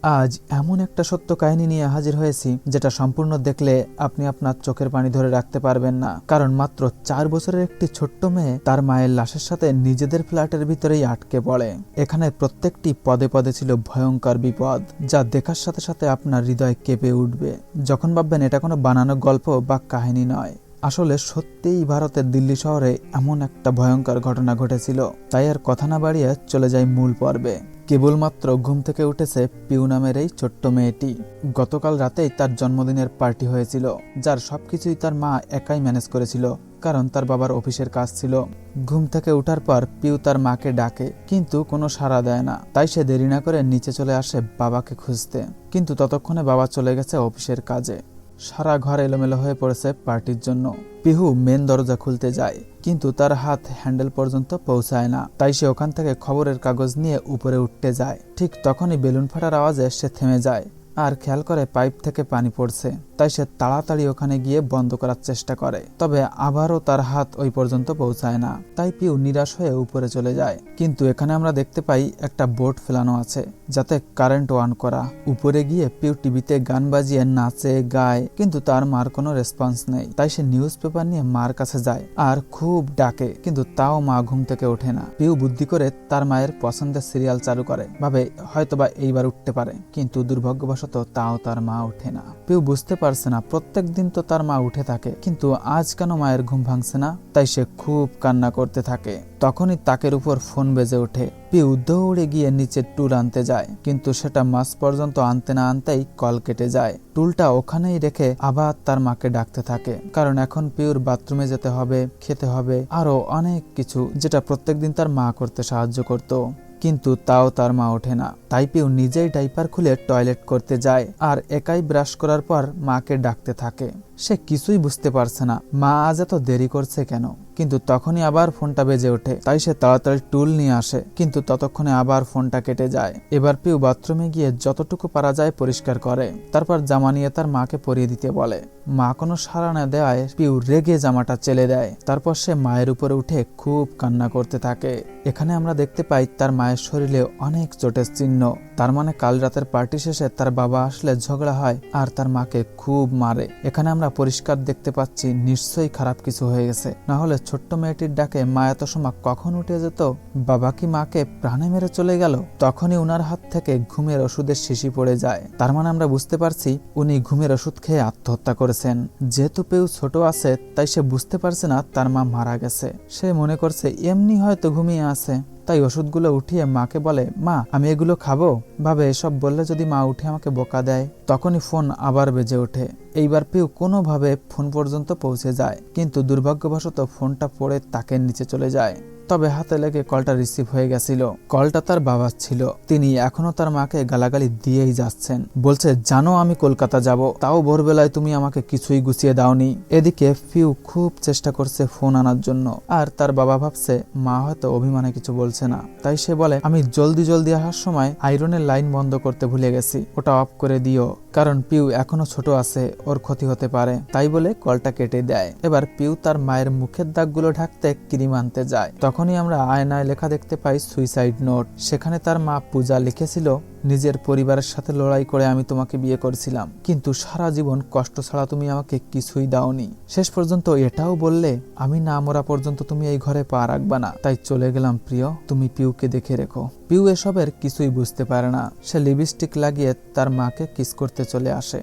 আজ এমন একটা সত্য কাহিনী নিয়ে হাজির হয়েছি যেটা সম্পূর্ণ দেখলে আপনি আপনার চোখের পানি ধরে রাখতে পারবেন না। কারণ মাত্র 4 বছরের একটি ছোট্ট মেয়ে তার মায়ের লাশের সাথে নিজেদের ফ্ল্যাটের ভিতরেই আটকে পড়ে। এখানে প্রত্যেকটি পদে পদে ছিল ভয়ঙ্কর বিপদ, যা দেখার সাথে সাথে আপনার হৃদয় কেঁপে উঠবে যখন ভাববেন এটা কোনো বানানো গল্প বা কাহিনী নয়। আসলে সত্যিই ভারতের দিল্লি শহরে এমন একটা ভয়ঙ্কর ঘটনা ঘটেছিল। তাই আর কথা না বাড়িয়ে চলে যায় মূল পর্বে। কেবলমাত্র ঘুম থেকে উঠেছে পিউ নামের এই ছোট্ট মেয়েটি। গতকাল রাতেই তার জন্মদিনের পার্টি হয়েছিল, যার সবকিছুই তার মা একাই ম্যানেজ করেছিল, কারণ তার বাবার অফিসের কাজ ছিল। ঘুম থেকে ওঠার পর পিউ তার মাকে ডাকে, কিন্তু কোনো সাড়া দেয় না। তাই সে দেরি না করে নিচে চলে আসে বাবাকে খুঁজতে। কিন্তু ততক্ষণে বাবা চলে গেছে অফিসের কাজে। সারা ঘর এলোমেলো হয়ে পড়েছে পার্টির জন্য। পিহু মেন দরজা খুলতে যায়, কিন্তু তার হাত হ্যান্ডেল পর্যন্ত পৌঁছায় না। তাই সে ওখান থেকে খবরের কাগজ নিয়ে উপরে উঠতে যায়। ঠিক তখনই বেলুন ফাটার আওয়াজে সে থেমে যায় আর খেয়াল করে পাইপ থেকে পানি পড়ছে। তাই সে তাড়াতাড়ি ওখানে গিয়ে বন্ধ করার চেষ্টা করে, তবে আবারও তার হাত ওই পর্যন্ত পৌঁছায় না। তাই পিউ নিরাশ হয়ে উপরে চলে যায়। কিন্তু এখানে আমরা দেখতে পাই একটা বোর্ড ফেলানো আছে, যাতে কারেন্ট অন করা। উপরে গিয়ে পিউ টিভিতে গান বাজিয়ে নাচে গায়, কিন্তু তার মার কোনো রেসপন্স নেই। তাই সে নিউজ পেপার নিয়ে মার কাছে যায় আর খুব ডাকে, কিন্তু তাও মা ঘুম থেকে ওঠে না। পিউ বুদ্ধি করে তার মায়ের পছন্দের সিরিয়াল চালু করে, ভাবে হয়তোবা এইবার উঠতে পারে। কিন্তু দুর্ভাগ্যবশত তাও তার মা ওঠে না। পিউ বুঝতে পারছে না, প্রত্যেক দিন তো তার মা উঠে থাকে, কিন্তু আজ কেন মায়ের ঘুম ভাঙছে না। তাই সে খুব কান্না করতে থাকে। তখনই তাকের উপর ফোন বেজে ওঠে। পিউ দৌড়ে গিয়ে নিচে টুল আনতে যায়, কিন্তু সেটা মাঝ পর্যন্ত আনতে না আনতেই কল কেটে যায়। টুলটা ওখানেই রেখে আবার তার মাকে ডাকতে থাকে, কারণ এখন পিউর বাথরুমে যেতে হবে, খেতে হবে, আরো অনেক কিছু, যেটা প্রত্যেকদিন তার মা করতে সাহায্য করত। কিন্তু তাও তার মা ওঠে না। তাই পিউ নিজেই ডাইপার খুলে টয়লেট করতে যায় আর একাই ব্রাশ করার পর মাকে ডাকতে থাকে। সে কিছুই বুঝতে পারছে না মা আজ এত দেরি করছে কেন। কিন্তু তখনই আবার ফোনটা বেজে ওঠে। তাই সে তাড়াতাড়ি টুল নিয়ে আসে, কিন্তু ততক্ষণে আবার ফোনটা কেটে যায়। এবার পিউ বাথরুমে গিয়ে যতটুকু পারা যায় পরিষ্কার করে, তারপর জামা নিয়ে তার মাকে পরিয়ে দিতে বলে। মা কোনো সাড়া না দেওয়ায় পিউ রেগে জামাটা চেলে দেয়। তারপর সে মায়ের উপরে উঠে খুব কান্না করতে থাকে। এখানে আমরা দেখতে পাই তার মায়ের শরীরে অনেক চোটের চিহ্ন। তার মানে কাল রাতের পার্টি শেষে তার বাবা আসলে ঝগড়া হয় আর তার মাকে খুব মারে। এখানে আমরা পরিষ্কার দেখতে পাচ্ছি নিশ্চয়ই খারাপ কিছু হয়ে গেছে, না হলে ছোট্ট মেয়েটির ডাকে মা এত সময় কখন উঠে যেত। বাবা কি মাকে প্রাণে মেরে চলে গেল? তখনই উনার হাত থেকে ঘুমের ওষুধের শিশি পড়ে যায়। তার মানে আমরা বুঝতে পারছি উনি ঘুমের ওষুধ খেয়ে আত্মহত্যা করেছেন। যেহেতু পেউ ছোট আছে, তাই সে বুঝতে পারছে না তার মা মারা গেছে। সে মনে করছে এমনি হয়তো ঘুমিয়ে আছে। তাই ওষুধগুলো উঠিয়ে মাকে বলে, মা আমি এগুলো খাবো। ভাবে এসব বললে যদি মা উঠে আমাকে বোকা দেয়। তখনই ফোন আবার বেজে ওঠে। এইবার পিউ কোনোভাবে ফোন পর্যন্ত পৌঁছে যায়, কিন্তু দুর্ভাগ্যবশত ফোনটা পড়ে তাকে নিচে চলে যায়। তবে হাতে লেগে কলটা রিসিভ হয়ে গেছিল। কলটা তার বাবার ছিল। তিনি এখনো তার মাকে গালাগালি দিয়েই যাচ্ছেন। বলছে, জানো আমি কলকাতা যাব, তাও ভোরবেলায় তুমি আমাকে কিছুই গুছিয়ে দাওনি। এদিকে পিউ খুব চেষ্টা করছে ফোন আনার জন্য, আর তার বাবা ভাবছে মা হয়তো অভিমানে কিছু বলছে না। তাই সে বলে, আমি জলদি জলদি আসার সময় আয়রনের লাইন বন্ধ করতে ভুলে গেছি, ওটা অফ করে দিও, কারণ পিউ এখনো ছোট আছে, ওর ক্ষতি হতে পারে। তাই বলে কলটা কেটে দেয়। এবার পিউ তার মায়ের মুখের দাগগুলো ঢাকতে ক্রিম আনতে যায়। তখনই আমরা আয়নায় লেখা দেখতে পাই সুইসাইড নোট। সেখানে তার মা পূজা লিখেছিল, নিজের পরিবারের সাথে লড়াই করে আমি তোমাকে বিয়ে করেছিলাম, কিন্তু সারা জীবন কষ্ট ছাড়া তুমি আমাকে কিছুই দাওনি। শেষ পর্যন্ত এটাও বললে, আমি না মরা পর্যন্ত তুমি এই ঘরে পা রাখবা না। তাই চলে গেলাম প্রিয়, তুমি পিউকে দেখে রেখো। পিউ এসবের কিছুই বুঝতে পারে না। সে লিপস্টিক লাগিয়ে তার মাকে কিস করতে চলে আসে।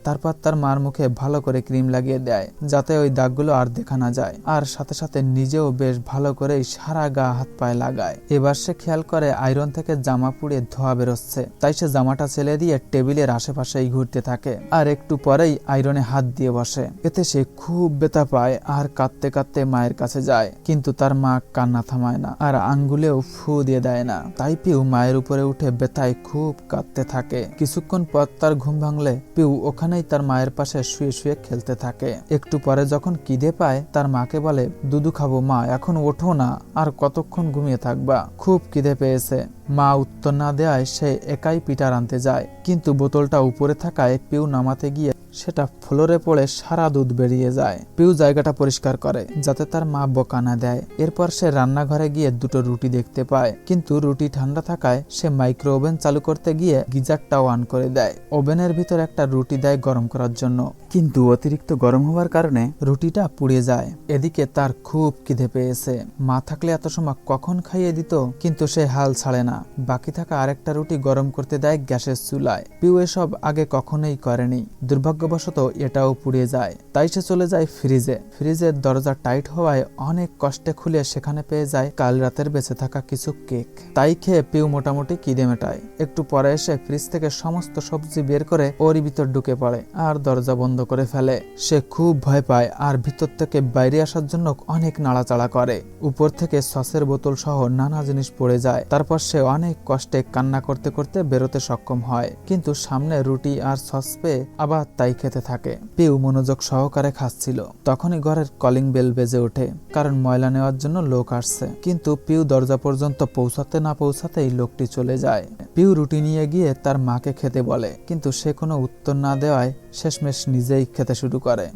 তারপর তার মার মুখে ভালো করে ক্রিম লাগিয়ে দেয়, যাতে ওই দাগগুলো আর দেখা না যায়। আর সাথে সাথে নিজেও বেশ ভালো করে সারা গা হাত পায়ে লাগায়। এবার সে খেয়াল করে আয়রন থেকে জামা পুড়ে ধোয়া বেরোচ্ছে। তাই সে জামাটা ছেলে দিয়ে টেবিলের আশেপাশেই ঘুরতে থাকে, আর একটু পরেই আয়রনে হাত দিয়ে বসে। এতে সে খুব ব্যথা পায় আর কাঁদতে কাঁদতে মায়ের কাছে যায়, কিন্তু তার মা কান্না থামায় না আর আঙ্গুলেও ফু দিয়ে দেয় না। তাই পিউ মায়ের উপরে উঠে ব্যথায় খুব কাঁদতে থাকে। কিছুক্ষণ পর তার ঘুম ভাঙলে পিউ ওখানে তার মায়ের পাশে শুয়ে শুয়ে খেলতে থাকে। একটু পরে যখন খিদে পায়, তার মাকে বলে, দুধু খাবো মা, এখন ওঠো না, আর কতক্ষণ ঘুমিয়ে থাকবা, খুব খিদে পেয়েছে। মা উত্তর না দেওয়ায় সে একাই পিঠা আনতে যায়, কিন্তু বোতলটা উপরে থাকায় পিউ নামাতে গিয়ে সেটা ফ্লোরে পড়ে সারা দুধ বেরিয়ে যায়। পিউ জায়গাটা পরিষ্কার করে যাতে তার মা বকা না দেয়। এরপর সে রান্নাঘরে গিয়ে দুটো রুটি দেখতে পায়, কিন্তু রুটি ঠান্ডা থাকায় সে মাইক্রো ওভেন চালু করতে গিয়ে গিজারটাও অন করে দেয়। ওভেনের ভিতর একটা রুটি দেয় গরম করার জন্য, কিন্তু অতিরিক্ত গরম হওয়ার কারণে রুটিটা পুড়ে যায়। এদিকে তার খুব খিদে পেয়েছে, মা থাকলে এত সময় কখন খাইয়ে দিত, কিন্তু সে হাল ছাড়ে না। বাকি থাকা আরেকটা রুটি গরম করতে দেয় গ্যাসের চুলায়। পিউ এসব আগে কখনোই করেনি, দুর্ভাগ্যবশত এটাও পুড়ে যায়। তাই সে চলে যায় ফ্রিজে। ফ্রিজের দরজা টাইট হওয়ায় অনেক কষ্টে খুলে সেখানে পেয়ে যায় কাল রাতের বেঁচে থাকা কিছু কেক। তাই খেয়ে পিউ মোটামুটি খিদে মেটায়। একটু পরে এসে ফ্রিজ থেকে সমস্ত সবজি বের করে ওরই ভিতর ঢুকে পড়ে আর দরজা বন্ধ করে ফেলে। সে খুব ভয় পায় আর ভিতর থেকে বাইরে আসার জন্য অনেক নাড়াচাড়া করে। উপর থেকে সসের বোতল সহ নানা জিনিস পড়ে যায়। তারপর সে অনেক কষ্টে কান্না করতে করতে বেরোতে সক্ষম হয়, কিন্তু সামনে রুটি আর সস পেয়ে আবার তাই খেতে থাকে। পিউ মনোযোগ সহকারে খাচ্ছিল, তখনই ঘরের কলিং বেল বেজে ওঠে, কারণ ময়লা নেওয়ার জন্য লোক আসছে। কিন্তু পিউ দরজা পর্যন্ত পৌঁছাতে না পৌঁছাতেই লোকটি চলে যায়। পিউ রুটি নিয়ে গিয়ে তার মাকে খেতে বলে, কিন্তু সে কোনো উত্তর না দেওয়ায় শেষমেশ নিজেই খেতে শুরু করে।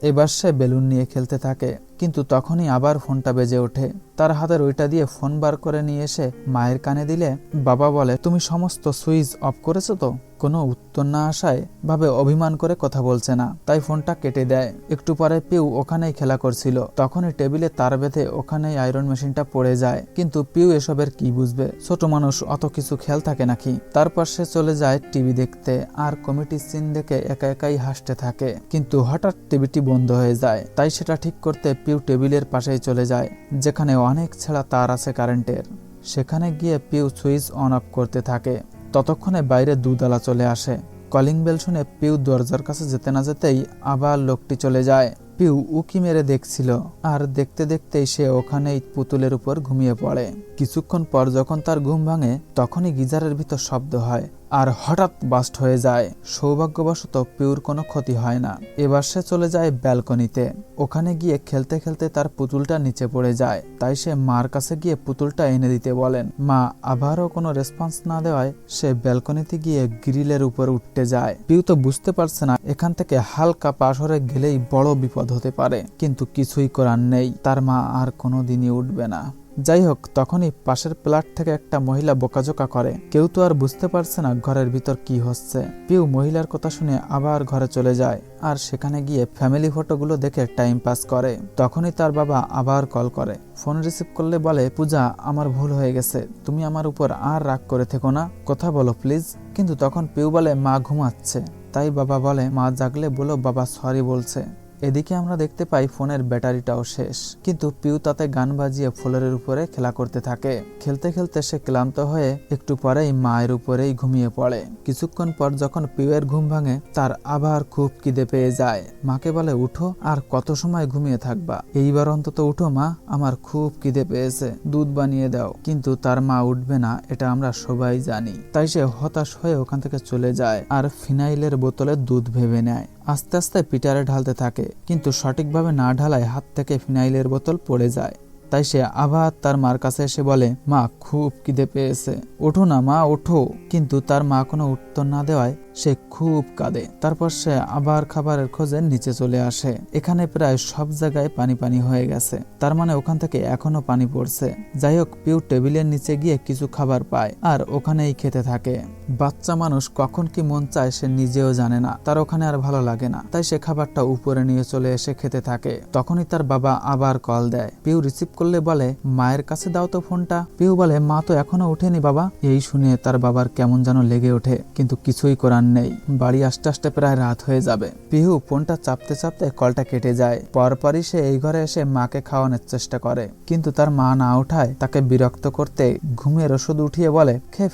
এবার সে বেলুন নিয়ে খেলতে থাকে, কিন্তু তখনই আবার ফোনটা বেজে ওঠে। তার হাতের ওইটা দিয়ে ফোন বার করে নিয়ে এসে মায়ের কানে দিলে বাবা বলে, তুমি সমস্ত সুইচ অফ করেছো তো? কোনো উত্তর না আসায় ভাবে অভিমান করে কথা বলছে না, তাই ফোনটা কেটে দেয়। একটু পরে পিউ ওখানেই খেলা করছিল, তখনই টেবিলে তার বেঁধে ওখানেই আয়রন মেশিনটা পড়ে যায়। কিন্তু পিউ এসবের কি বুঝবে, ছোট মানুষ অত কিছু খেয়াল থাকে নাকি। তারপর সে চলে যায় টিভি দেখতে আর কমেডি সিন দেখে একা একাই হাসতে থাকে। কিন্তু হঠাৎ টিভিটি বন্ধ হয়ে যায়, তাই সেটা ঠিক করতে পিউ টেবিলের পাশেই চলে যায়, যেখানে অনেক ছেঁড়া তার আছে কারেন্টের। সেখানে গিয়ে পিউ সুইচ অন অফ করতে থাকে। ততক্ষণে বাইরে দুধওয়ালা চলে আসে। কলিং বেল শুনে পিউ দরজার কাছে যেতে না যেতেই আবার লোকটি চলে যায়। পিউ উকি মেরে দেখছিল, আর দেখতে দেখতেই সে ওখানেই পুতুলের উপর ঘুমিয়ে পড়ে। কিছুক্ষণ পর যখন তার ঘুম ভাঙে, তখনই গিজারের ভিতর শব্দ হয় আর হঠাৎ বাস্ট হয়ে যায়। সৌভাগ্যবশত পিউর কোনো ক্ষতি হয় না। এবার সে চলে যায় ব্যালকনিতে। ওখানে গিয়ে খেলতে খেলতে তার পুতুলটা নিচে পড়ে যায়, তাই সে মার কাছে গিয়ে পুতুলটা এনে দিতে বলেন। মা আবারও কোনো রেসপন্স না দেওয়ায় সে ব্যালকনিতে গিয়ে গ্রিলের উপর উঠতে যায়। পিউ তো বুঝতে পারছে না এখান থেকে হালকা পাশ হয়ে গেলেই বড় বিপদ হতে পারে, কিন্তু কিছুই করার নেই, তার মা আর কোনোদিনই উঠবে না। যাই হোক, তখনই পাশের প্লাট থেকে একটা মহিলা বোকাজোকা করে। কেউ তো আর বুঝতে পারছে না ঘরের ভিতর কি হচ্ছে। পিউ মহিলার কথা শুনে আবার ঘরে চলে যায় আর সেখানে গিয়ে ফ্যামিলি ফটোগুলো দেখে টাইম পাস করে। তখনই তার বাবা আবার কল করে। ফোন রিসিভ করলে বলে, পূজা, আমার ভুল হয়ে গেছে, তুমি আমার উপর আর রাগ করে থেকো না, কথা বলো প্লিজ। কিন্তু তখন পিউ বলে, মা ঘুমাচ্ছে। তাই বাবা বলে, মা জাগলে বলো বাবা সরি বলছে। এদিকে আমরা দেখতে পাই ফোনের ব্যাটারিটাও শেষ, কিন্তু পিউ তাতে গান বাজিয়ে ফ্লোরের উপরে খেলা করতে থাকে। খেলতে খেলতে সে ক্লান্ত হয়ে একটু পরেই মায়ের উপরেই ঘুমিয়ে পড়ে। কিছুক্ষণ পর যখন পিউয়ের ঘুম ভাঙে, তার আবার খুব খিদে পেয়ে যায়। মাকে বলে, উঠো, আর কত সময় ঘুমিয়ে থাকবা, এইবার অন্তত উঠো মা, আমার খুব খিদে পেয়েছে, দুধ বানিয়ে দাও। কিন্তু তার মা উঠবে না, এটা আমরা সবাই জানি। তাই সে হতাশ হয়ে ওখান থেকে চলে যায় আর ফিনাইলের বোতলে দুধ ভেবে নেয়। আস্তে আস্তে পিটারে ঢালতে থাকে, কিন্তু সঠিকভাবে না ঢালায় হাত থেকে ফিনাইলের বোতল পড়ে যায়। তাই সে আবার তার মার কাছে এসে বলে, মা খুব খিদে পেয়েছে, ওঠো না মা, ওঠো। কিন্তু তার মা কোনো উত্তর না দেওয়ায় সে খুব কাঁদে। তারপর সে আবার খাবারের খোঁজে নিচে চলে আসে। এখানে প্রায় সব জায়গায় পানি পানি হয়ে গেছে, তার মানে ওখান থেকে এখনো পানি পড়ছে। যাই হোক, পিউ টেবিলের নিচে গিয়ে কিছু খাবার পায় আর ওখানেই খেতে থাকে। বাচ্চা মানুষ কখন কি মন চায় সে নিজেও জানে না, তার ওখানে আর ভালো লাগে না, তাই সে খাবারটা উপরে নিয়ে চলে এসে খেতে থাকে। তখনই তার বাবা আবার কল দেয়। পিউ রিসিভ করলে বলে, মায়ের কাছে দাও তো ফোনটা। পিউ বলে, মা তো এখনো ওঠেনি বাবা। এই শুনে তার বাবার কেমন যেন লেগে ওঠে, কিন্তু কিছুই করার নেই। বাড়ি আসতে আসতে প্রায় রাত হয়ে যাবে। পিহু ফোনটা চাপতে চাপতে কলটা কেটে যায়। পরপরই সে এই ঘরে এসে মাকে খাওয়ানোর চেষ্টা করে, কিন্তু তার মা না উঠায় তাকে বিরক্ত করতে ঘুমের ওষুধ উঠিয়ে বলে, খেয়ে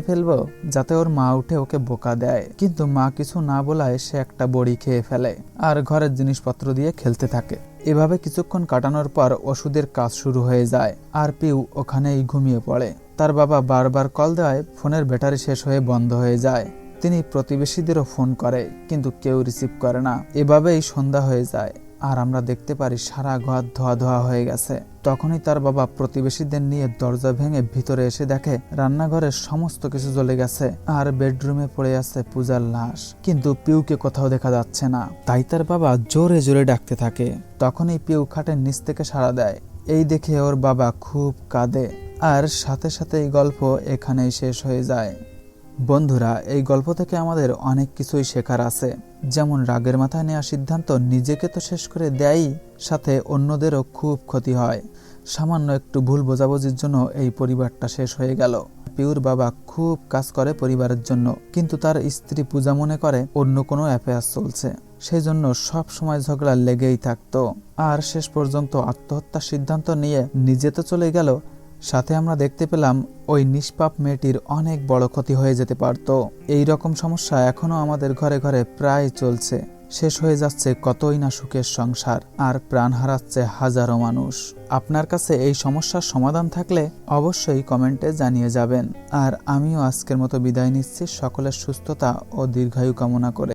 ফেলবো, যাতে ওর মা উঠে ওকে বোকা দেয়। কিন্তু মা কিছু না বলায় সে একটা বড়ি খেয়ে ফেলে আর ঘরের জিনিসপত্র দিয়ে খেলতে থাকে। এভাবে কিছুক্ষণ কাটানোর পর ওষুধের কাজ শুরু হয়ে যায় আর পিউ ওখানেই ঘুমিয়ে পড়ে। তার বাবা বারবার কল দেওয়ায় ফোনের ব্যাটারি শেষ হয়ে বন্ধ হয়ে যায়। তিনি প্রতিবেশীদেরও ফোন করে, কিন্তু কেউ রিসিভ করে না। এভাবেই সন্ধ্যা হয়ে যায় আর আমরা দেখতে পারি সারা ঘর ধোয়া ধোয়া হয়ে গেছে। তখনই তার বাবা প্রতিবেশীদের নিয়ে দরজা ভেঙে ভিতরে এসে দেখে রান্নাঘরের সমস্ত কিছু জ্বলে গেছে আর বেডরুমে পড়ে আছে পূজার লাশ, কিন্তু পিউকে কোথাও দেখা যাচ্ছে না। তাই তার বাবা জোরে জোরে ডাকতে থাকে। তখনই পিউ খাটের নিচ থেকে সাড়া দেয়। এই দেখে ওর বাবা খুব কাঁদে, আর সাথে সাথে এই গল্প এখানেই শেষ হয়ে যায়। বন্ধুরা, এই গল্প থেকে আমাদের অনেক কিছুই শেখার আছে, যেমন রাগের মাথায় নেওয়া সিদ্ধান্ত নিজেকে তো শেষ করে দেয়ই, সাথে অন্যদেরও খুব ক্ষতি হয়। সামান্য একটু ভুল বোঝাবুঝির জন্য এই পরিবারটা শেষ হয়ে গেল। পিউর বাবা খুব কাজ করে পরিবারের জন্য, কিন্তু তার স্ত্রী পূজা মনে করে অন্য কোনো অ্যাফেয়ার চলছে, সেই জন্য সব সময় ঝগড়া লেগেই থাকতো। আর শেষ পর্যন্ত আত্মহত্যার সিদ্ধান্ত নিয়ে নিজে তো চলে গেল, সাথে আমরা দেখতে পেলাম ওই নিষ্পাপ মেয়েটির অনেক বড় ক্ষতি হয়ে যেতে পারত। এই রকম সমস্যা এখনো আমাদের ঘরে ঘরে প্রায় চলছে। শেষ হয়ে যাচ্ছে কতই না সুখের সংসার, আর প্রাণ হারাচ্ছে হাজারো মানুষ। আপনার কাছে এই সমস্যার সমাধান থাকলে অবশ্যই কমেন্টে জানিয়ে যাবেন। আর আমিও আজকের মতো বিদায় নিচ্ছি, সকলের সুস্থতা ও দীর্ঘায়ু কামনা করে।